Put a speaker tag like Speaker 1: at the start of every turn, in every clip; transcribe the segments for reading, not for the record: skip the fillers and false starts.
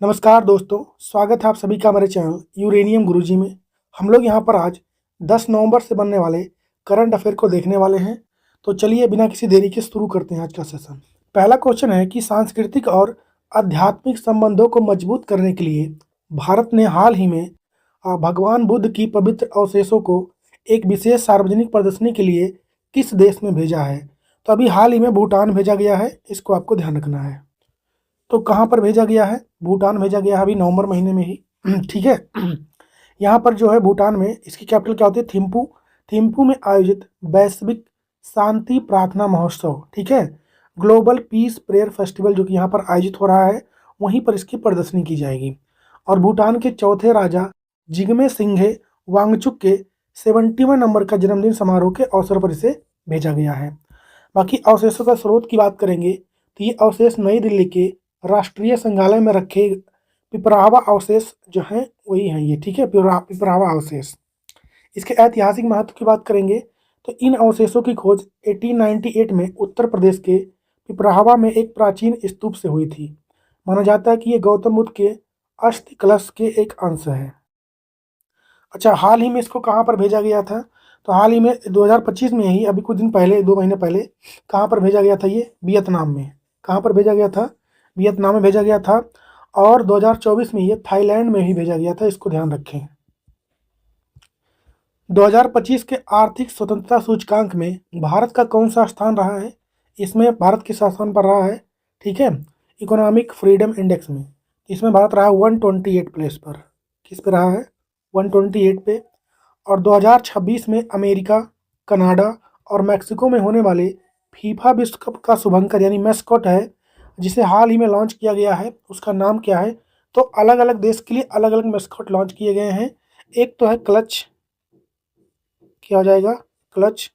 Speaker 1: नमस्कार दोस्तों, स्वागत है आप सभी का हमारे चैनल यूरेनियम गुरुजी में। हम लोग यहाँ पर आज 10 नवंबर से बनने वाले करंट अफेयर को देखने वाले हैं। तो चलिए बिना किसी देरी के शुरू करते हैं आज का सेशन। पहला क्वेश्चन है कि सांस्कृतिक और आध्यात्मिक संबंधों को मजबूत करने के लिए भारत ने हाल ही में भगवान बुद्ध की पवित्र अवशेषों को एक विशेष सार्वजनिक प्रदर्शनी के लिए किस देश में भेजा है? तो अभी हाल ही में भूटान भेजा गया है, इसको आपको ध्यान रखना है। तो कहाँ पर भेजा गया है? भूटान भेजा गया है अभी नवंबर महीने में ही। ठीक है। यहाँ पर जो है भूटान में इसकी कैपिटल क्या होती है? थिम्पू। थिम्पू में आयोजित वैश्विक शांति प्रार्थना महोत्सव, ठीक है, ग्लोबल पीस प्रेयर फेस्टिवल जो कि यहाँ पर आयोजित हो रहा है, वहीं पर इसकी प्रदर्शनी की जाएगी। और भूटान के चौथे राजा जिग्मे सिंघे वांगचुक के 70वें नंबर का जन्मदिन समारोह के अवसर पर इसे भेजा गया है। बाकी अवशेषों का स्रोत की बात करेंगे तो ये अवशेष नई दिल्ली के राष्ट्रीय संग्रहालय में रखे पिपरावा अवशेष जो हैं वही हैं ये, ठीक है, पिपरावा अवशेष। इसके ऐतिहासिक महत्व की बात करेंगे तो इन अवशेषों की खोज 1898 में उत्तर प्रदेश के पिपरावा में एक प्राचीन स्तूप से हुई थी। माना जाता है कि ये गौतम बुद्ध के अस्थि कलश के एक अंश है। अच्छा, हाल ही में इसको कहाँ पर भेजा गया था? तो हाल ही में 2025 में ही, अभी कुछ दिन पहले, 2 महीने पहले, कहाँ पर भेजा गया था? ये वियतनाम में। कहाँ पर भेजा गया था? वियतनाम में भेजा गया था। और 2024 में ये थाईलैंड में ही भेजा गया था, इसको ध्यान रखें। 2025 के आर्थिक स्वतंत्रता सूचकांक में भारत का कौन सा स्थान रहा है? इसमें भारत किस स्थान पर रहा है? ठीक है, इकोनॉमिक फ्रीडम इंडेक्स में। इसमें भारत रहा 128 प्लेस पर। किस पे रहा है? 128 पे। और 2026 में अमेरिका, कनाडा और मैक्सिको में होने वाले फीफा विश्व कप का शुभंकर यानी मैस्कॉट है, जिसे हाल ही में लॉन्च किया गया है, उसका नाम क्या है? तो अलग अलग देश के लिए अलग अलग मैस्कॉट लॉन्च किए गए हैं। एक तो है क्लच, क्या हो जाएगा? क्लच।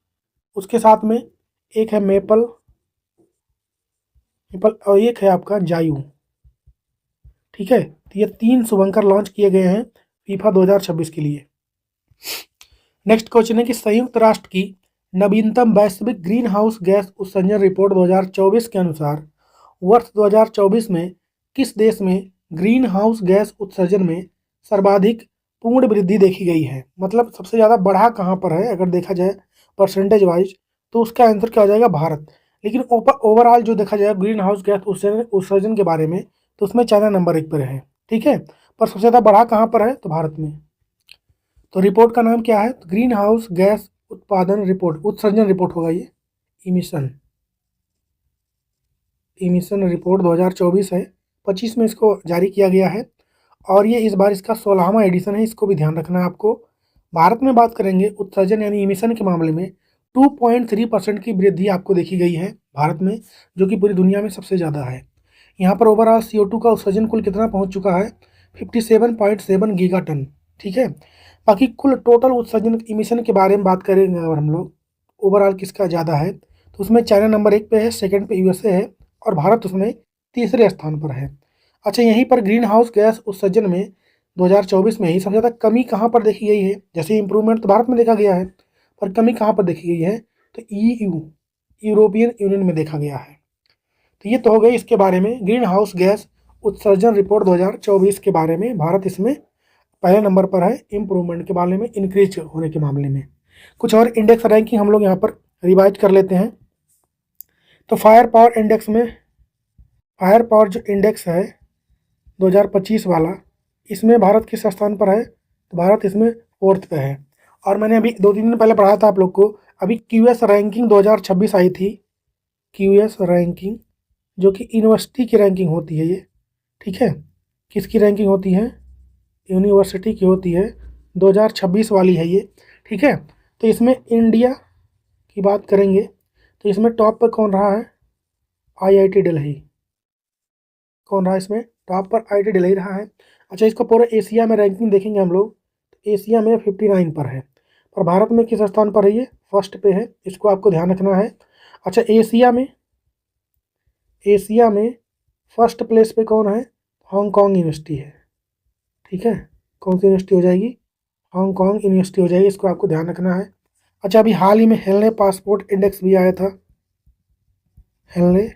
Speaker 1: उसके साथ में एक है मेपल, और एक है आपका जायू। ठीक है, तो ये 3 शुभंकर लॉन्च किए गए हैं फीफा 2026 के लिए। नेक्स्ट क्वेश्चन है कि संयुक्त राष्ट्र की नवीनतम वैश्विक ग्रीन हाउस गैस उत्सर्जन रिपोर्ट 2024 के अनुसार वर्ष 2024 में किस देश में ग्रीन हाउस गैस उत्सर्जन में सर्वाधिक पूर्ण वृद्धि देखी गई है? मतलब सबसे ज़्यादा बढ़ा कहाँ पर है अगर देखा जाए परसेंटेज वाइज, तो उसका आंसर क्या हो जाएगा? भारत। लेकिन ओवरऑल जो देखा जाए ग्रीन हाउस गैस उत्सर्जन के बारे में, तो उसमें चाइना नंबर 1 पर है। ठीक है, पर सबसे ज़्यादा बढ़ा कहाँ पर है? तो भारत में। तो रिपोर्ट का नाम क्या है? तो ग्रीन हाउस गैस उत्पादन रिपोर्ट, उत्सर्जन रिपोर्ट होगा ये। इमिशन रिपोर्ट 2024 है, 25 में इसको जारी किया गया है। और ये इस बार इसका 16वां एडिशन है, इसको भी ध्यान रखना है आपको। भारत में बात करेंगे उत्सर्जन यानी इमिशन के मामले में 2.3% की वृद्धि आपको देखी गई है भारत में, जो कि पूरी दुनिया में सबसे ज़्यादा है। यहाँ पर ओवरऑल CO2 का उत्सर्जन कुल कितना पहुँच चुका है? 57.7 गीगा टन। ठीक है, बाकी कुल टोटल उत्सर्जन इमिशन के बारे में बात करेंगे अगर हम लोग, ओवरऑल किसका ज़्यादा है, तो उसमें चाइना नंबर 1 पे है, सेकंड पे USA है, और भारत उसमें तीसरे स्थान पर है। अच्छा, यहीं पर ग्रीन हाउस गैस उत्सर्जन में 2024 में ही सबसे ज़्यादा कमी कहाँ पर देखी गई है? जैसे इंप्रूवमेंट तो भारत में देखा गया है, पर कमी कहाँ पर देखी गई है? तो यूरोपियन यूनियन में देखा गया है। तो ये तो हो गई इसके बारे में, ग्रीन हाउस गैस उत्सर्जन रिपोर्ट 2024 के बारे में। भारत इसमें पहले नंबर पर है इम्प्रूवमेंट के बारे में, इंक्रीज होने के मामले में। कुछ और इंडेक्स रैंकिंग हम लोग यहाँ पर रिवाइज कर लेते हैं। तो फायर पावर इंडेक्स में, फायर पावर जो इंडेक्स है 2025 वाला, इसमें भारत किस स्थान पर है? तो भारत इसमें 4th पे है। और मैंने अभी 2-3 दिन पहले पढ़ा था आप लोग को, अभी QS रैंकिंग 2026 आई थी। QS रैंकिंग जो कि यूनिवर्सिटी की रैंकिंग होती है ये, ठीक है, किसकी रैंकिंग होती है? यूनिवर्सिटी की होती है, 2026 वाली है ये। ठीक है, तो इसमें इंडिया की बात करेंगे तो इसमें टॉप पर कौन रहा है? IIT दिल्ली। कौन रहा इसमें टॉप पर? IIT दिल्ली रहा है। अच्छा, इसको पूरे एशिया में रैंकिंग देखेंगे हम लोग तो एशिया में 59 पर है, पर भारत में किस स्थान पर है? ये 1st पे है, इसको आपको ध्यान रखना है। अच्छा, एशिया में 1st प्लेस पे कौन है? हांगकांग यूनिवर्सिटी है। ठीक है, कौन सी यूनिवर्सिटी हो जाएगी? हांगकांग यूनिवर्सिटी हो जाएगी, इसको आपको ध्यान रखना है। अच्छा, अभी हाल ही में हेलने पासपोर्ट इंडेक्स भी आया था। हेलने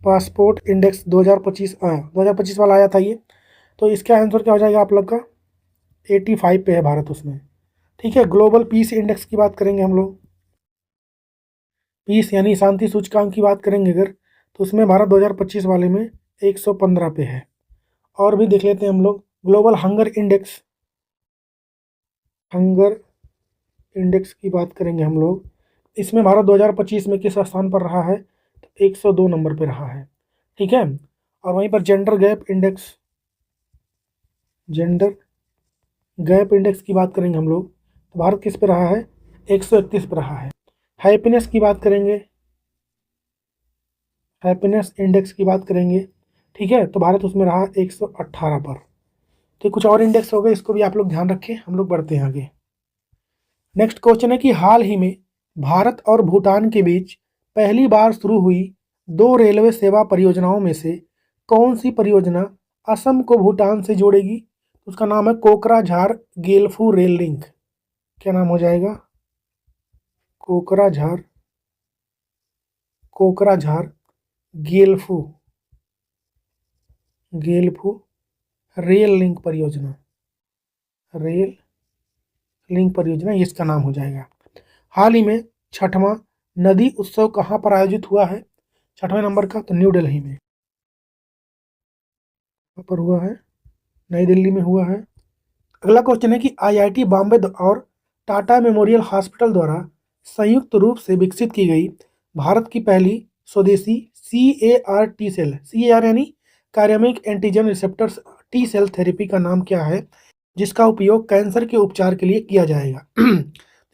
Speaker 1: पासपोर्ट इंडेक्स 2025 वाला आया था ये। तो इसका आंसर क्या हो जाएगा आप लोग का, 85 पे है भारत उसमें। ठीक है, ग्लोबल पीस इंडेक्स की बात करेंगे हम लोग, पीस यानी शांति सूचकांक की बात करेंगे अगर, तो उसमें भारत 2025 वाले में 115 पे है। और भी देख लेते हैं हम लोग, global hunger index, hunger index की बात करेंगे हम लोग, इसमें भारत 2025 में किस स्थान पर रहा है, तो 102 नंबर पे रहा है। ठीक है, और वहीं पर gender gap index, gender gap index की बात करेंगे हम लोग, तो भारत किस पे रहा है, 131 पे रहा है। हैप्पीनेस की बात करेंगे, हैप्पीनेस इंडेक्स की बात करेंगे, ठीक है, तो भारत उसमें रहा 118 पर। तो कुछ और इंडेक्स हो गए, इसको भी आप लोग ध्यान रखें। हम लोग बढ़ते हैं आगे। नेक्स्ट क्वेश्चन है कि हाल ही में भारत और भूटान के बीच पहली बार शुरू हुई 2 रेलवे सेवा परियोजनाओं में से कौन सी परियोजना असम को भूटान से जोड़ेगी? उसका नाम है कोकराझार गेलफू रेल लिंक। क्या नाम हो जाएगा, कोकराझार, कोकराझार गेलफू, गेलफू रेल लिंक परियोजना, रेल लिंक परियोजना ये इसका नाम हो जाएगा। हाल ही में छठवां नदी उत्सव कहाँ पर आयोजित हुआ है, 6वें नंबर का, तो न्यू दिल्ली में, कहाँ पर हुआ है, नई दिल्ली में हुआ है। अगला क्वेश्चन है कि आईआईटी बॉम्बे और टाटा मेमोरियल हॉस्पिटल द्वारा संयुक्त रूप से विकसित की गई भारत की पहली स्वदेशी CAR टी सेल, CAR यानी कार्यामिक antigen receptors T cell therapy का नाम क्या है, जिसका उपयोग कैंसर के उपचार के लिए किया जाएगा?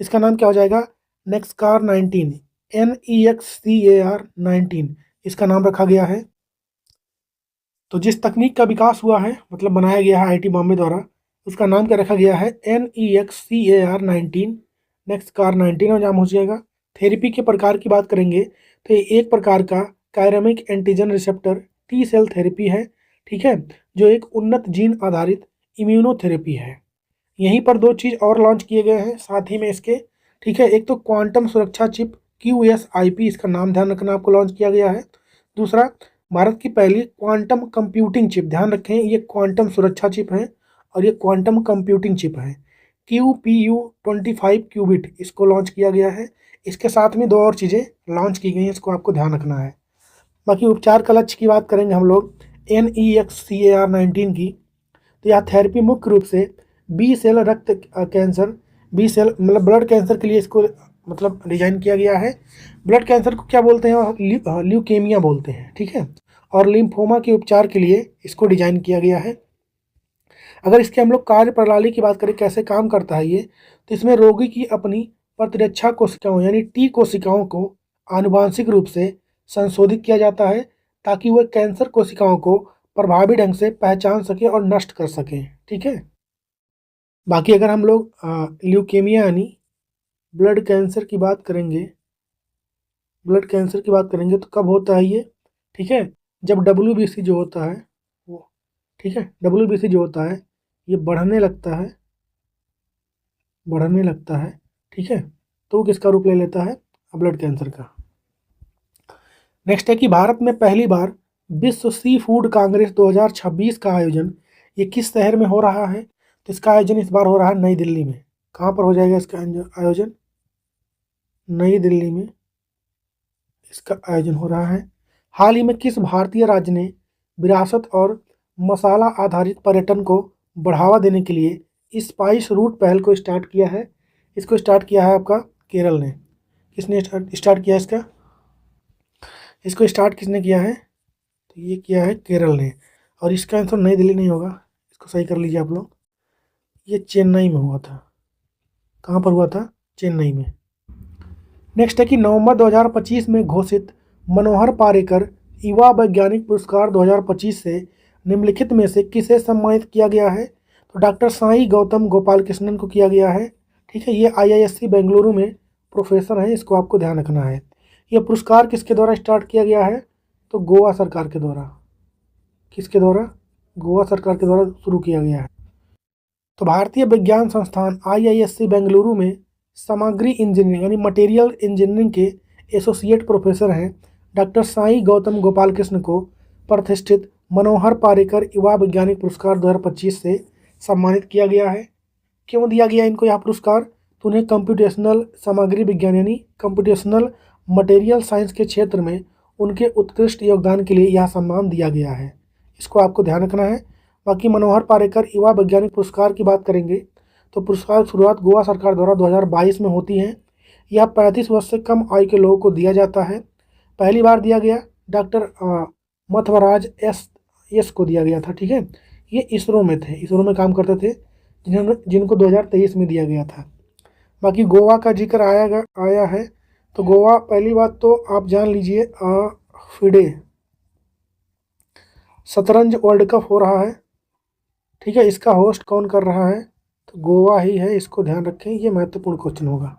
Speaker 1: इसका नाम क्या हो जाएगा, नेक्सकार 19, NEXCAR 19 इसका नाम रखा गया है। तो जिस तकनीक का विकास हुआ है, मतलब बनाया गया है आईआईटी बॉम्बे द्वारा, उसका नाम क्या रखा गया है, NEXCAR 19, नेक्सकार 19 और नाम हो जाएगा। थेरेपी के प्रकार की बात करेंगे तो ये एक प्रकार का कायरेमिक antigen receptor T cell therapy है, ठीक है, जो एक उन्नत जीन आधारित इम्यूनोथेरेपी है। यहीं पर 2 चीज़ और लॉन्च किए गए हैं साथ ही में इसके, ठीक है, एक तो क्वांटम सुरक्षा चिप QSIP, इसका नाम ध्यान रखना आपको, लॉन्च किया गया है। दूसरा, भारत की पहली क्वांटम कंप्यूटिंग चिप, ध्यान रखें ये क्वांटम सुरक्षा चिप है और ये क्वांटम कंप्यूटिंग चिप है, QPU 25 क्यूबिट, इसको लॉन्च किया गया है। इसके साथ में 2 और चीज़ें लॉन्च की गई हैं, इसको आपको ध्यान रखना है। बाकी उपचार का लक्ष्य की बात करेंगे हम लोग NEXCAR 19 की, तो यह थेरेपी मुख्य रूप से बी सेल रक्त कैंसर, बी सेल मतलब ब्लड कैंसर के लिए इसको मतलब डिजाइन किया गया है। ब्लड कैंसर को क्या बोलते हैं, ल्यूकेमिया बोलते हैं, ठीक है, और लिम्फोमा के उपचार के लिए इसको डिजाइन किया गया है। अगर इसके हम लोग कार्य प्रणाली की बात करें, कैसे काम करता है ये, तो इसमें रोगी की अपनी प्रतिरक्षा कोशिकाओं यानी टी कोशिकाओं को आनुवांशिक रूप से संशोधित किया जाता है ताकि वह कैंसर कोशिकाओं को प्रभावी ढंग से पहचान सके और नष्ट कर सकें, ठीक है। बाकी अगर हम लोग ल्यूकेमिया यानी ब्लड कैंसर की बात करेंगे, ब्लड कैंसर की बात करेंगे तो कब होता है ये, ठीक है, जब WBC जो होता है वो, ठीक है, WBC जो होता है ये बढ़ने लगता है, बढ़ने लगता है, ठीक है, तो वो किसका रूप ले लेता है, ब्लड कैंसर का। नेक्स्ट है कि भारत में पहली बार विश्व सी फूड कांग्रेस 2026 का आयोजन ये किस शहर में हो रहा है, तो इसका आयोजन इस बार हो रहा है नई दिल्ली में। कहाँ पर हो जाएगा इसका आयोजन, नई दिल्ली में इसका आयोजन हो रहा है। हाल ही में किस भारतीय राज्य ने विरासत और मसाला आधारित पर्यटन को बढ़ावा देने के लिए स्पाइस रूट पहल को स्टार्ट किया है? इसको स्टार्ट किया है आपका केरल ने। किसने स्टार्ट किया इसका, इसको स्टार्ट किसने किया है, तो ये किया है केरल ने। और इसका आंसर नई दिल्ली नहीं होगा, इसको सही कर लीजिए आप लोग, ये चेन्नई में हुआ था। कहाँ पर हुआ था, चेन्नई में। नेक्स्ट है कि नवंबर 2025 में घोषित मनोहर पारिकर युवा वैज्ञानिक पुरस्कार 2025 से निम्नलिखित में से किसे सम्मानित किया गया है, तो डॉक्टर साई गौतम गोपाल कृष्णन को किया गया है, ठीक है, ये IISc बेंगलुरु में प्रोफेसर हैं, इसको आपको ध्यान रखना है। यह पुरस्कार किसके द्वारा स्टार्ट किया गया है, तो गोवा सरकार के द्वारा, किसके द्वारा, गोवा सरकार के द्वारा शुरू किया गया है। तो भारतीय विज्ञान संस्थान IISc बेंगलुरु में सामग्री इंजीनियरिंग यानी मटेरियल इंजीनियरिंग के एसोसिएट प्रोफेसर हैं डॉक्टर साई गौतम गोपाल कृष्ण को प्रतिष्ठित मनोहर पारिकर युवा वैज्ञानिक पुरस्कार 2025 से सम्मानित किया गया है। क्यों दिया गया इनको यह पुरस्कार? तो उन्हें कंप्यूटेशनल सामग्री विज्ञान यानी कंप्यूटेशनल मटेरियल साइंस के क्षेत्र में उनके उत्कृष्ट योगदान के लिए यह सम्मान दिया गया है। इसको आपको ध्यान रखना है। बाकी मनोहर पारिकर युवा वैज्ञानिक पुरस्कार की बात करेंगे तो पुरस्कार की शुरुआत गोवा सरकार द्वारा 2022 में होती है। यह 35 वर्ष से कम आयु के लोगों को दिया जाता है। पहली बार दिया गया डॉक्टर मथवराज एस को दिया गया था। ठीक है, ये इसरो में थे, इसरो में काम करते थे, जिनको 2023 में दिया गया था। बाकी गोवा का जिक्र आया है तो गोवा, पहली बात तो आप जान लीजिए फिडे शतरंज वर्ल्ड कप हो रहा है। ठीक है, इसका होस्ट कौन कर रहा है? तो गोवा ही है, इसको ध्यान रखें, ये महत्वपूर्ण क्वेश्चन होगा।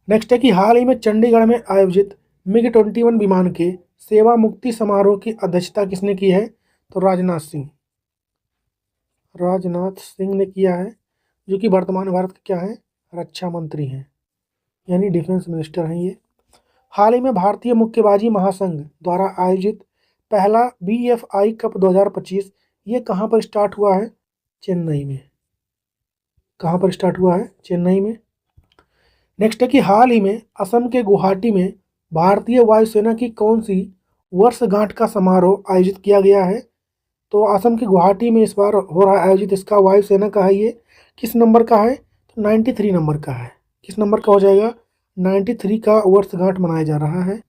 Speaker 1: नेक्स्ट है कि हाल ही में चंडीगढ़ में आयोजित MiG-21 विमान के सेवा मुक्ति समारोह की अध्यक्षता किसने की है? तो राजनाथ सिंह ने किया है, जो कि वर्तमान भारत के क्या है? रक्षा मंत्री हैं, यानी डिफेंस मिनिस्टर हैं ये। हाल ही में भारतीय मुक्केबाजी महासंघ द्वारा आयोजित पहला BFI कप 2025 ये कहाँ पर स्टार्ट हुआ है? चेन्नई में। कहाँ पर स्टार्ट हुआ है? चेन्नई में। नेक्स्ट है कि हाल ही में असम के गुवाहाटी में भारतीय वायुसेना की कौन सी वर्षगांठ का समारोह आयोजित किया गया है? तो असम के गुवाहाटी में इस बार हो रहा है आयोजित, इसका वायुसेना का है। ये किस नंबर का है? तो 93 नंबर का है। किस नंबर का हो जाएगा? 93 का वर्षगांठ मनाया जा रहा है।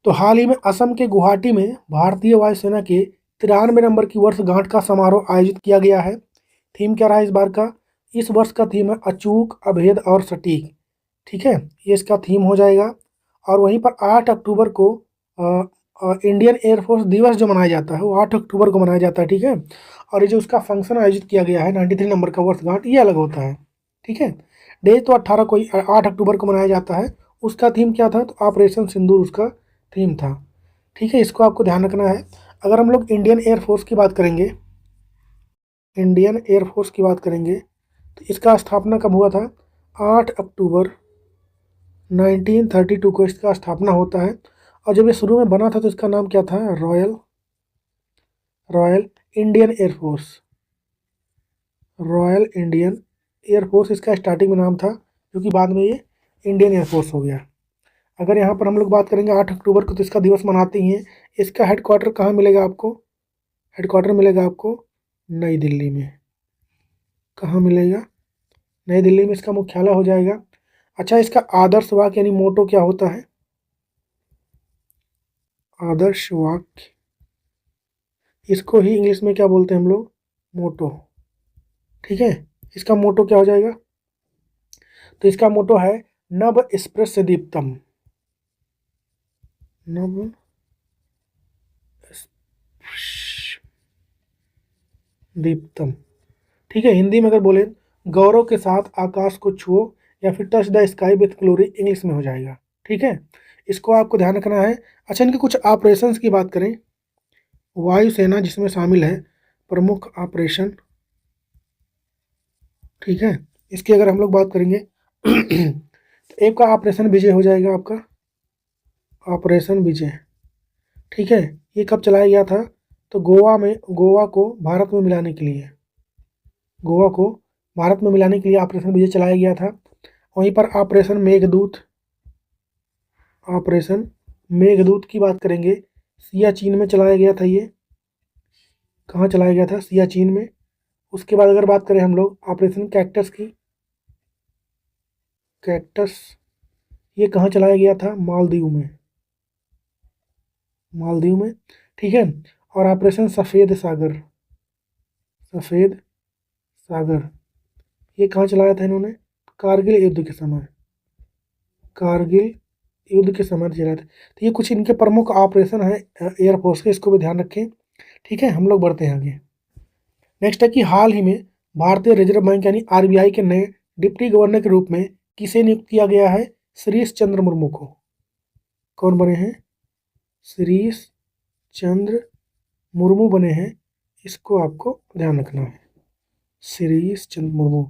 Speaker 1: तो हाल ही में असम के गुवाहाटी में भारतीय वायुसेना के 93 नंबर की वर्षगांठ का समारोह आयोजित किया गया है। थीम क्या रहा है इस बार का? इस वर्ष का थीम है अचूक, अभेद और सटीक। ठीक है, ये इसका थीम हो जाएगा। और वहीं पर 8 अक्टूबर को इंडियन एयरफोर्स दिवस जो मनाया जाता है वो 8 अक्टूबर को मनाया जाता है। ठीक है, और ये जो उसका फंक्शन आयोजित किया गया है 93 नंबर का वर्षगांठ, ये अलग होता है। ठीक है, डे तो 8 अक्टूबर को मनाया जाता है। उसका थीम क्या था? तो ऑपरेशन सिंदूर उसका थीम था। ठीक है, इसको आपको ध्यान रखना है। अगर हम लोग इंडियन एयरफोर्स की बात करेंगे, तो इसका स्थापना कब हुआ था? 8 अक्टूबर 1932 को इसका स्थापना होता है। और जब ये शुरू में बना था तो इसका नाम क्या था? रॉयल इंडियन एयरफोर्स इसका स्टार्टिंग में नाम था, जो कि बाद में ये इंडियन एयरफोर्स हो गया। अगर यहाँ पर हम लोग बात करेंगे 8 अक्टूबर को तो इसका दिवस मनाते ही हैं। इसका हेडक्वार्टर कहाँ मिलेगा आपको? हेडक्वार्टर मिलेगा आपको नई दिल्ली में। कहाँ मिलेगा? नई दिल्ली में इसका मुख्यालय हो जाएगा। अच्छा, इसका आदर्श वाक्य यानी मोटो क्या होता है? आदर्श वाक्य, इसको ही इंग्लिश में क्या बोलते हैं हम लोग? मोटो। ठीक है, इसका मोटो क्या हो जाएगा? तो इसका मोटो है नव स्पृश दीप्तम। नव दीप्तम। ठीक है, हिंदी में अगर बोले गौरव के साथ आकाश को छुओ, या फिर touch the sky with glory, English में हो जाएगा। ठीक है, इसको आपको ध्यान रखना है। अच्छा, इनके कुछ ऑपरेशंस की बात करें, वायुसेना जिसमें शामिल है प्रमुख ऑपरेशन। ठीक है, इसकी अगर हम लोग बात करेंगे तो एक का ऑपरेशन विजय हो जाएगा आपका, ऑपरेशन विजय। ठीक है, ये कब चलाया गया था? तो गोवा को भारत में मिलाने के लिए, ऑपरेशन विजय चलाया गया था। वहीं पर ऑपरेशन मेघदूत की बात करेंगे, सियाचिन में चलाया गया था। ये कहाँ चलाया गया था? सियाचिन में। उसके बाद अगर बात करें हम लोग ऑपरेशन कैक्टस की, ये कहाँ चलाया गया था? मालदीव में। ठीक है, और ऑपरेशन सफ़ेद सागर, ये कहाँ चलाया था इन्होंने? कारगिल युद्ध के समय चलाया था। तो ये कुछ इनके प्रमुख ऑपरेशन है एयरफोर्स के, इसको भी ध्यान रखें। ठीक है, हम लोग बढ़ते हैं आगे। नेक्स्ट है कि हाल ही में भारतीय रिजर्व बैंक यानी RBI के नए डिप्टी गवर्नर के रूप में किसे नियुक्त किया गया है? श्रीश चंद्र मुर्मू को। कौन बने हैं? श्रीश चंद्र मुर्मू बने हैं, इसको आपको ध्यान रखना है। श्रीश चंद्र मुर्मू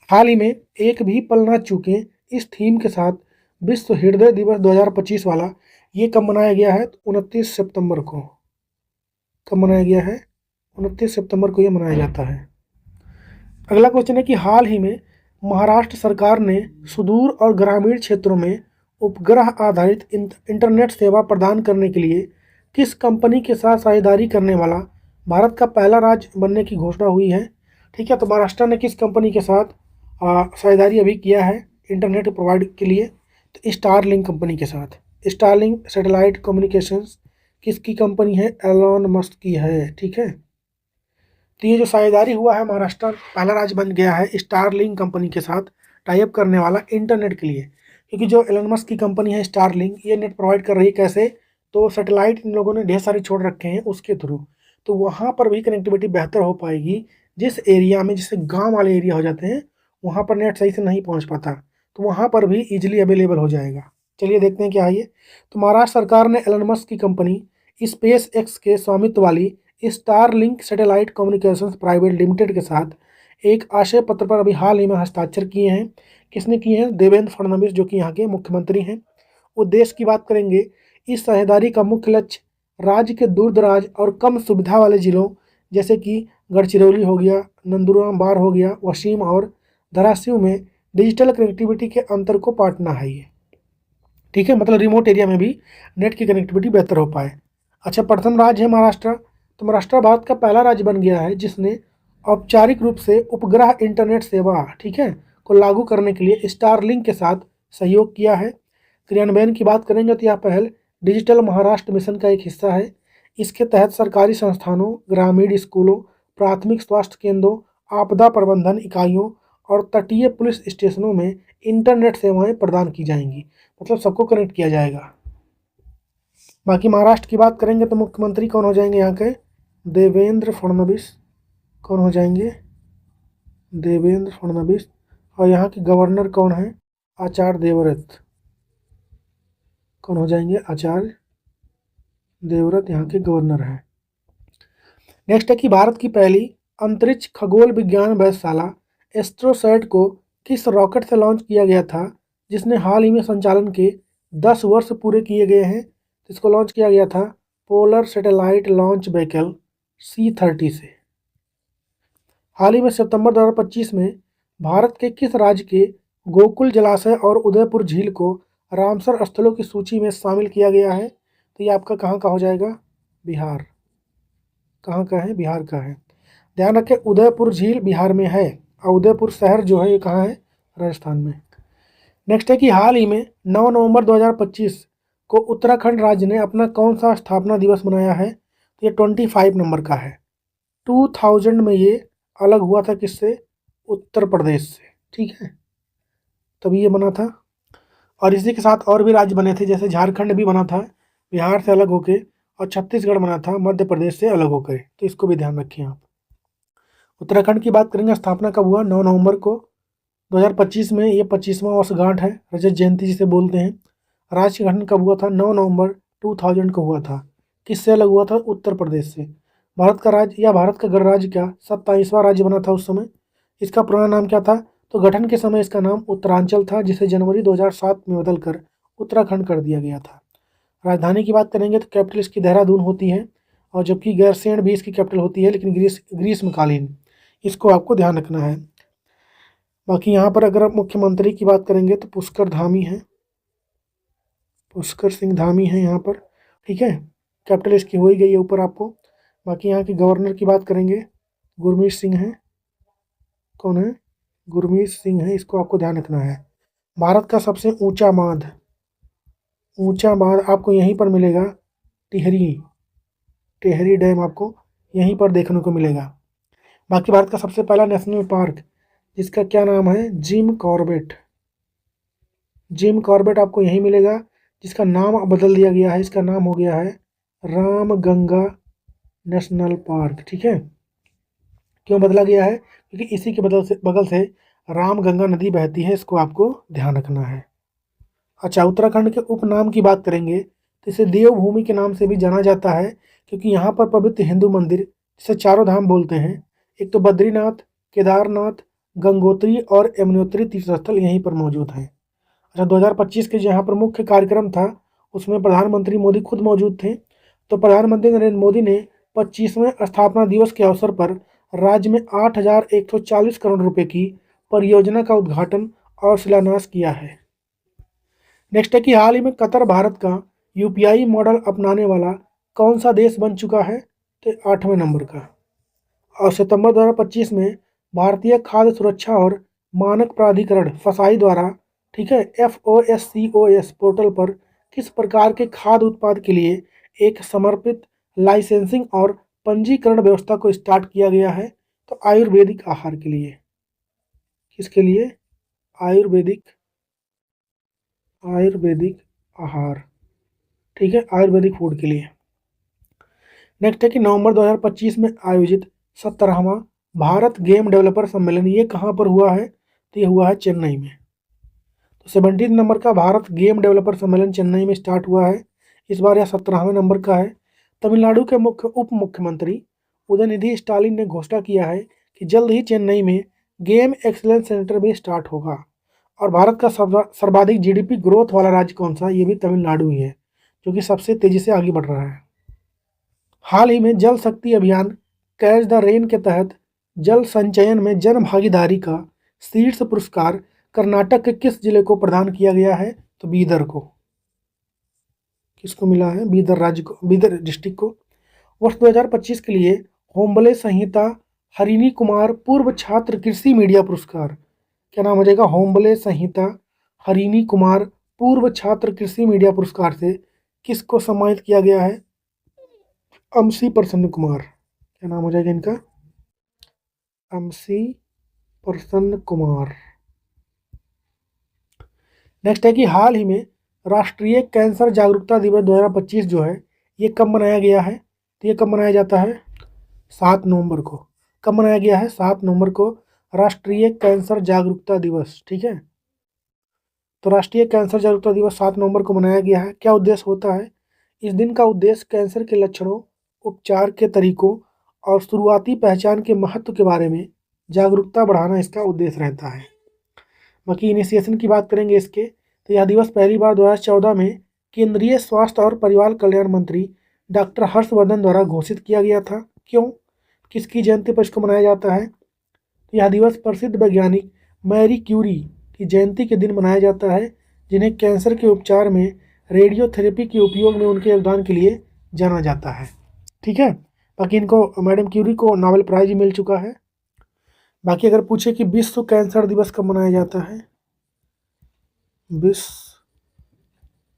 Speaker 1: हाल ही में एक भी पल ना चूके इस थीम के साथ विश्व हृदय दिवस 2025 वाला ये कब मनाया गया है? 29 सितंबर को। कब मनाया गया है? 29 सितंबर को ये मनाया जाता है। अगला क्वेश्चन है कि हाल ही में महाराष्ट्र सरकार ने सुदूर और ग्रामीण क्षेत्रों में उपग्रह आधारित इंटरनेट सेवा प्रदान करने के लिए किस कंपनी के साथ साझेदारी करने वाला भारत का पहला राज्य बनने की घोषणा हुई है? ठीक है, तो महाराष्ट्र ने किस कंपनी के साथ साझेदारी अभी किया है इंटरनेट प्रोवाइड के लिए? तो स्टारलिंक कंपनी के साथ। स्टारलिंक सैटेलाइट कम्युनिकेशंस किसकी कंपनी है? एलोन मस्क की है। ठीक है, तो ये जो साझेदारी हुआ है, महाराष्ट्र पहला राज्य बन गया है स्टारलिंक कंपनी के साथ टाई अप करने वाला इंटरनेट के लिए। क्योंकि जो एलोन मस्क की कंपनी है स्टारलिंक, ये नेट प्रोवाइड कर रही है कैसे? तो सैटेलाइट इन लोगों ने ढेर सारे छोड़ रखे हैं उसके थ्रू, तो वहाँ पर भी कनेक्टिविटी बेहतर हो पाएगी। जिस एरिया में, जैसे गाँव वाले एरिया हो जाते हैं, वहाँ पर नेट सही से नहीं पहुँच पाता, तो वहाँ पर भी ईजिली अवेलेबल हो जाएगा। चलिए देखते हैं क्या है ये। तो महाराष्ट्र सरकार ने एलोन मस्क की कंपनी स्पेस एक्स के स्वामित्व वाली Starlink satellite communications private limited के साथ एक आशय पत्र पर अभी हाल ही में हस्ताक्षर किए हैं। किसने किए हैं? देवेंद्र फडणवीस, जो कि यहाँ के मुख्यमंत्री हैं। उद्देश्य की बात करेंगे, इस साझेदारी का मुख्य लक्ष्य राज्य के दूर दराज और कम सुविधा वाले जिलों जैसे कि गढ़चिरौली हो गया, नंदुरबार हो गया, वसीम और धाराशिव में डिजिटल कनेक्टिविटी के अंतर को पाटना है ये। ठीक है, मतलब रिमोट एरिया में भी नेट की कनेक्टिविटी बेहतर हो पाए। अच्छा, प्रथम राज्य है महाराष्ट्र। तो महाराष्ट्र भारत का पहला राज्य बन गया है जिसने औपचारिक रूप से उपग्रह इंटरनेट सेवा, ठीक है, को लागू करने के लिए स्टारलिंक के साथ सहयोग किया है। क्रियान्वयन की बात करेंगे तो यह पहल डिजिटल महाराष्ट्र मिशन का एक हिस्सा है। इसके तहत सरकारी संस्थानों, ग्रामीण स्कूलों, प्राथमिक स्वास्थ्य केंद्रों, आपदा प्रबंधन इकाइयों और तटीय पुलिस स्टेशनों में इंटरनेट सेवाएं प्रदान की जाएंगी, मतलब सबको कनेक्ट किया जाएगा। बाकी महाराष्ट्र की बात करेंगे तो मुख्यमंत्री कौन हो जाएंगे यहाँ के? देवेंद्र फडणवीस। कौन हो जाएंगे? देवेंद्र फडणवीस। और यहाँ के गवर्नर कौन है? आचार्य देवव्रत। कौन हो जाएंगे? आचार्य देवव्रत यहाँ के गवर्नर हैं। नेक्स्ट है कि भारत की पहली अंतरिक्ष खगोल विज्ञान वेधशाला एस्ट्रोसैट को किस रॉकेट से लॉन्च किया गया था, जिसने हाल ही में संचालन के 10 वर्ष पूरे किए गए हैं? इसको लॉन्च किया गया था polar satellite launch vehicle C-30 से। हाल ही में सितंबर 2025 में भारत के किस राज्य के गोकुल जलाशय और उदयपुर झील को रामसर स्थलों की सूची में शामिल किया गया है? तो ये आपका कहाँ का हो जाएगा? बिहार। कहाँ का है? बिहार का है। ध्यान रखें, उदयपुर झील बिहार में है और उदयपुर शहर जो है ये कहाँ है? राजस्थान में। नेक्स्ट है कि हाल ही में 9 नवंबर 2025 को उत्तराखंड राज्य ने अपना कौन सा स्थापना दिवस मनाया है? तो ये 25 नंबर का है। 2000 में ये अलग हुआ था किससे? उत्तर प्रदेश से। ठीक है, तभी ये बना था। और इसी के साथ और भी राज्य बने थे, जैसे झारखंड भी बना था बिहार से अलग होके, और छत्तीसगढ़ बना था मध्य प्रदेश से अलग होकर, तो इसको भी ध्यान रखिए आप। उत्तराखंड की बात करेंगे, स्थापना कब हुआ? 9 नवंबर को 2025 में। ये 25वां वर्षगांठ है, रजत जयंती जिसे बोलते हैं। राज्य का गठन कब हुआ था? 9 नवंबर 2000 को हुआ था। किससे अलग हुआ था? उत्तर प्रदेश से। भारत का राज्य या भारत का गणराज्य क्या 27वां राज्य बना था उस समय। इसका पुराना नाम क्या था? तो गठन के समय इसका नाम उत्तरांचल था, जिसे जनवरी 2007 में बदलकर उत्तराखंड कर दिया गया था। राजधानी की बात करेंगे तो कैपिटल इसकी देहरादून होती है, और जबकि गैरसैंण भी इसकी कैपिटल होती है, लेकिन ग्रीष्मकालीन। इसको आपको ध्यान रखना है। बाकी यहाँ पर अगर आप मुख्यमंत्री की बात करेंगे तो पुष्कर धामी है, पुष्कर सिंह धामी है यहाँ पर। ठीक है, कैपिटल इसकी हो ही गई है ऊपर आपको। बाकी यहाँ के गवर्नर की बात करेंगे, गुरमीत सिंह है। कौन है? गुरमीत सिंह है, इसको आपको ध्यान रखना है। भारत का सबसे ऊंचा बांध आपको यहीं पर मिलेगा, टिहरी डैम आपको यहीं पर देखने को मिलेगा। बाकी भारत का सबसे पहला नेशनल पार्क, जिसका क्या नाम है? जिम कॉर्बेट आपको यहीं मिलेगा, जिसका नाम बदल दिया गया है। इसका नाम हो गया है रामगंगा नेशनल पार्क। ठीक है, क्यों बदला गया है? क्योंकि इसी के बगल से रामगंगा नदी बहती है, इसको आपको ध्यान रखना है। अच्छा, उत्तराखंड के उपनाम की बात करेंगे तो इसे देवभूमि के नाम से भी जाना जाता है, क्योंकि यहाँ पर पवित्र हिंदू मंदिर, जिसे चारों धाम बोलते हैं, एक तो बद्रीनाथ, केदारनाथ, गंगोत्री और यमुनोत्री तीर्थस्थल यहीं पर मौजूद हैं। अच्छा, 2025 के जहाँ पर मुख्य कार्यक्रम था, उसमें प्रधानमंत्री मोदी खुद मौजूद थे। तो प्रधानमंत्री नरेंद्र मोदी ने 25वें स्थापना दिवस के अवसर पर राज्य में 8,140 करोड़ रुपए की परियोजना का उद्घाटन और शिलान्यास किया है। नेक्स्ट है कि हाल ही में कतर भारत का यूपीआई मॉडल अपनाने वाला कौन सा देश बन चुका है? तो 8वें नंबर का। और सितंबर 2025 में भारतीय खाद्य सुरक्षा और मानक प्राधिकरण फसाई द्वारा, ठीक है, FOSCOS पोर्टल पर किस प्रकार के खाद्य उत्पाद के लिए एक समर्पित लाइसेंसिंग और पंजीकरण व्यवस्था को स्टार्ट किया गया है? तो आयुर्वेदिक आहार के लिए। किसके लिए? आयुर्वेदिक आहार, ठीक है, आयुर्वेदिक फूड के लिए। नेक्स्ट है कि नवंबर 2025 में आयोजित 17वां भारत गेम डेवलपर सम्मेलन ये कहाँ पर हुआ है? तो ये हुआ है चेन्नई में। तो 17 नंबर का भारत गेम डेवलपर सम्मेलन चेन्नई में स्टार्ट हुआ है। इस बार यह 17वें नंबर का है। तमिलनाडु के उप मुख्यमंत्री उदयनिधि स्टालिन ने घोषणा किया है कि जल्द ही चेन्नई में गेम एक्सीलेंस सेंटर भी स्टार्ट होगा। और भारत का सर्वाधिक GDP ग्रोथ वाला राज्य कौन सा? ये भी तमिलनाडु ही है, जो कि सबसे तेजी से आगे बढ़ रहा है। हाल ही में जल शक्ति अभियान कैच द रेन के तहत जल संचयन में जन भागीदारी का शीर्ष पुरस्कार कर्नाटक के किस जिले को प्रदान किया गया है? तो बीदर को। किसको मिला है? बीदर राज्य को, बीदर डिस्ट्रिक्ट को। वर्ष 2025 के लिए होम्बले संहिता हरिनी कुमार पूर्व छात्र कृषि मीडिया पुरस्कार, क्या नाम हो जाएगा? होम्बले संहिता हरिनी कुमार पूर्व छात्र कृषि मीडिया पुरस्कार से किसको सम्मानित किया गया है? अमसी प्रसन्न कुमार। क्या नाम हो जाएगा इनका? अमसी प्रसन्न कुमार। नेक्स्ट है कि हाल ही में राष्ट्रीय कैंसर जागरूकता दिवस 2025 जो है ये कब मनाया गया है? तो ये कब मनाया जाता है? 7 नवंबर को। कब मनाया गया है? 7 नवंबर को राष्ट्रीय कैंसर जागरूकता दिवस, ठीक है। तो राष्ट्रीय कैंसर जागरूकता दिवस 7 नवंबर को मनाया गया है। क्या उद्देश्य होता है इस दिन का? उद्देश्य कैंसर के लक्षणों, उपचार के तरीकों और शुरुआती पहचान के महत्व के बारे में जागरूकता बढ़ाना इसका उद्देश्य रहता है। बाकी इनिशिएशन की बात करेंगे इसके, तो यह दिवस पहली बार 2014 में केंद्रीय स्वास्थ्य और परिवार कल्याण मंत्री डॉक्टर हर्षवर्धन द्वारा घोषित किया गया था। क्यों? किसकी जयंती पर इसको मनाया जाता है? तो यह दिवस प्रसिद्ध वैज्ञानिक मैरी क्यूरी की जयंती के दिन मनाया जाता है, जिन्हें कैंसर के उपचार में रेडियोथेरेपी के उपयोग में उनके योगदान के लिए जाना जाता है, ठीक है। बाकी इनको, मैडम क्यूरी को नोबेल प्राइज मिल चुका है। बाकी अगर पूछे कि विश्व कैंसर दिवस कब मनाया जाता है? विश्व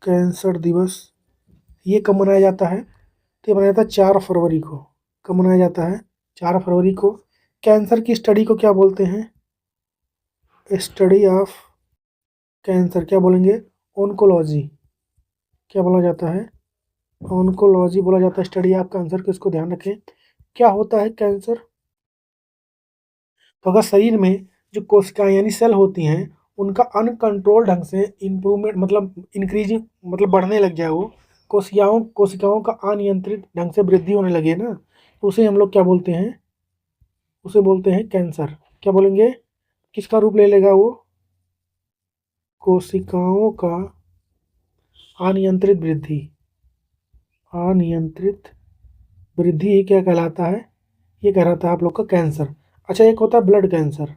Speaker 1: कैंसर दिवस ये कब मनाया जाता है? तो ये मनाया जाता है 4 फरवरी को। कब मनाया जाता है? 4 फरवरी को। कैंसर की स्टडी को क्या बोलते हैं? स्टडी ऑफ कैंसर क्या बोलेंगे? ओंकोलॉजी। क्या बोला जाता है? ओंकोलॉजी बोला जाता है स्टडी ऑफ कैंसर को। इसको ध्यान रखें। क्या होता है कैंसर? तो अगर शरीर में जो कोशिकाएं यानी सेल होती हैं उनका अनकंट्रोल ढंग से इम्प्रूवमेंट, मतलब इंक्रीजिंग, मतलब बढ़ने लग जाए, वो कोशिकाओं का अनियंत्रित ढंग से वृद्धि होने लगे ना, तो उसे हम लोग क्या बोलते हैं? उसे बोलते हैं कैंसर। क्या बोलेंगे? किसका रूप ले लेगा वो? कोशिकाओं का अनियंत्रित वृद्धि। अनियंत्रित वृद्धि ही क्या कहलाता है? ये कहलाता है आप लोग का कैंसर। अच्छा, एक होता है blood cancer.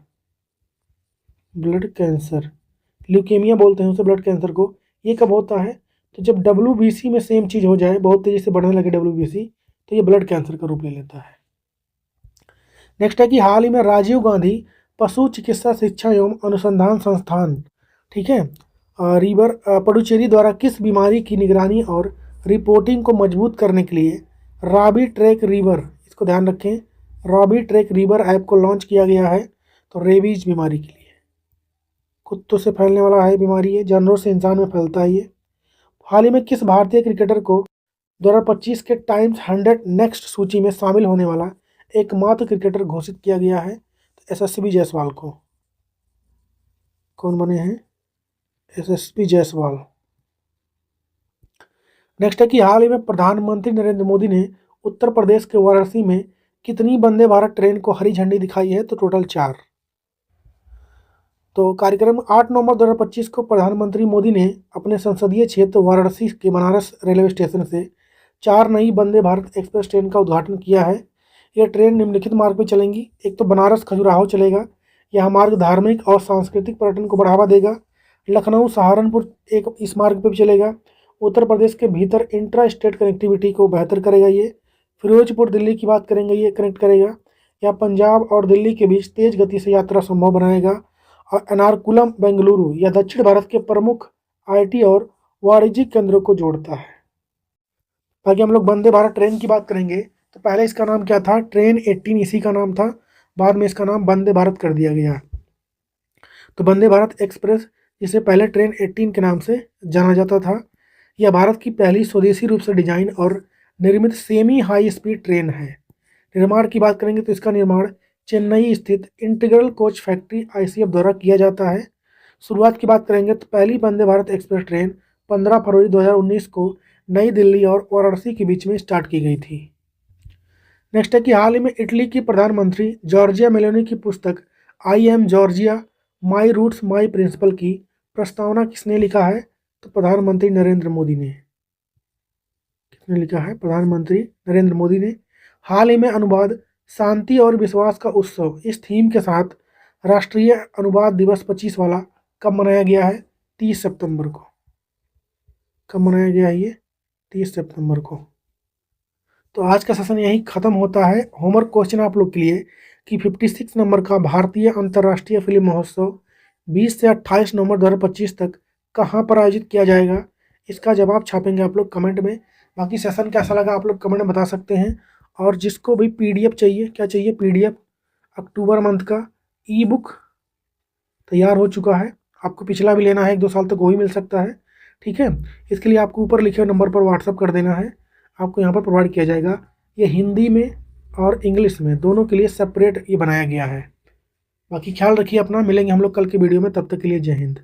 Speaker 1: Blood cancer, leukaemia बोलते हैं उसे, ब्लड कैंसर को। ये कब होता है? तो जब WBC में सेम चीज़ हो जाए, बहुत तेज़ी से बढ़ने लगे WBC, तो ये ब्लड कैंसर का रूप ले लेता है। नेक्स्ट है कि हाल ही में राजीव गांधी पशु चिकित्सा शिक्षा एवं अनुसंधान संस्थान, ठीक है, पुडुचेरी द्वारा किस बीमारी की निगरानी और रिपोर्टिंग को मजबूत करने के लिए रॉबी ट्रैक रिवर, इसको ध्यान रखें, रॉबी ट्रैक रिवर ऐप को लॉन्च किया गया है? तो रेबीज बीमारी के लिए। कुत्तों से फैलने वाला है बीमारी है, जानवरों से इंसान में फैलता है ये। हाल ही में किस भारतीय क्रिकेटर को 2025 के टाइम्स 100 नेक्स्ट सूची में शामिल होने वाला एकमात्र क्रिकेटर घोषित किया गया है? तो SSB जायसवाल को। कौन बने हैं? SSB जायसवाल। नेक्स्ट है कि हाल ही में प्रधानमंत्री नरेंद्र मोदी ने उत्तर प्रदेश के वाराणसी में कितनी वंदे भारत ट्रेन को हरी झंडी दिखाई है? तो टोटल 4। तो कार्यक्रम 8 नवंबर 2025 को प्रधानमंत्री मोदी ने अपने संसदीय क्षेत्र वाराणसी के बनारस रेलवे स्टेशन से 4 नई वंदे भारत एक्सप्रेस ट्रेन का उद्घाटन किया है। यह ट्रेन निम्नलिखित मार्ग पर चलेंगी। एक तो बनारस खजुराहो चलेगा, यह मार्ग धार्मिक और सांस्कृतिक पर्यटन को बढ़ावा देगा। लखनऊ सहारनपुर एक इस मार्ग पर भी चलेगा। उत्तर प्रदेश के भीतर इंट्रा स्टेट कनेक्टिविटी को बेहतर करेगा ये। फिरोजपुर दिल्ली की बात करेंगे, ये कनेक्ट करेगा। या पंजाब और दिल्ली के बीच तेज गति से यात्रा संभव बनाएगा। और एर्नाकुलम बेंगलुरु या दक्षिण भारत के प्रमुख आईटी और वाणिज्यिक केंद्रों को जोड़ता है। बाकी हम लोग वंदे भारत ट्रेन की बात करेंगे तो पहले इसका नाम क्या था, ट्रेन 18 इसी का नाम था, बाद में इसका नाम वंदे भारत कर दिया गया। तो वंदे भारत एक्सप्रेस, जिसे पहले ट्रेन 18 के नाम से जाना जाता था, यह भारत की पहली स्वदेशी रूप से डिजाइन और निर्मित सेमी हाई स्पीड ट्रेन है। निर्माण की बात करेंगे तो इसका निर्माण चेन्नई स्थित इंटीग्रल कोच फैक्ट्री आईसीएफ द्वारा किया जाता है। शुरुआत की बात करेंगे तो पहली वंदे भारत एक्सप्रेस ट्रेन 15 फरवरी 2019 को नई दिल्ली और वाराणसी के बीच में स्टार्ट की गई थी। नेक्स्ट है कि हाल ही में इटली की प्रधानमंत्री जॉर्जिया मेलोनी की पुस्तक I am Giorgia my roots my principle की प्रस्तावना किसने लिखा है, तो प्रधानमंत्री नरेंद्र मोदी ने। किसने लिखा है, प्रधानमंत्री नरेंद्र मोदी ने। हाल ही में अनुवाद शांति और विश्वास का उत्सव इस थीम के साथ राष्ट्रीय अनुवाद दिवस 25 वाला कब मनाया गया है, 30 सितंबर को। कब मनाया गया है ये, 30 सितंबर को। तो आज का सेशन यही खत्म होता है। होमवर्क क्वेश्चन आप लोग के लिए कि 56 नंबर का भारतीय अंतर्राष्ट्रीय फिल्म महोत्सव 20 से 28 नवंबर 2025 तक कहाँ पर आयोजित किया जाएगा, इसका जवाब छापेंगे आप लोग कमेंट में। बाकी सेशन कैसा लगा आप लोग कमेंट में बता सकते हैं। और जिसको भी पीडीएफ चाहिए, क्या चाहिए, पीडीएफ अक्टूबर मंथ का ई बुक तैयार हो चुका है। आपको पिछला भी लेना है, 1-2 साल तक वो भी मिल सकता है, ठीक है। इसके लिए आपको ऊपर लिखे हुए नंबर पर व्हाट्सअप कर देना है, आपको यहाँ पर प्रोवाइड किया जाएगा। ये हिंदी में और इंग्लिश में दोनों के लिए सेपरेट ये बनाया गया है। बाकी ख्याल रखिए अपना, मिलेंगे हम लोग कल के वीडियो में, तब तक के लिए जय हिंद।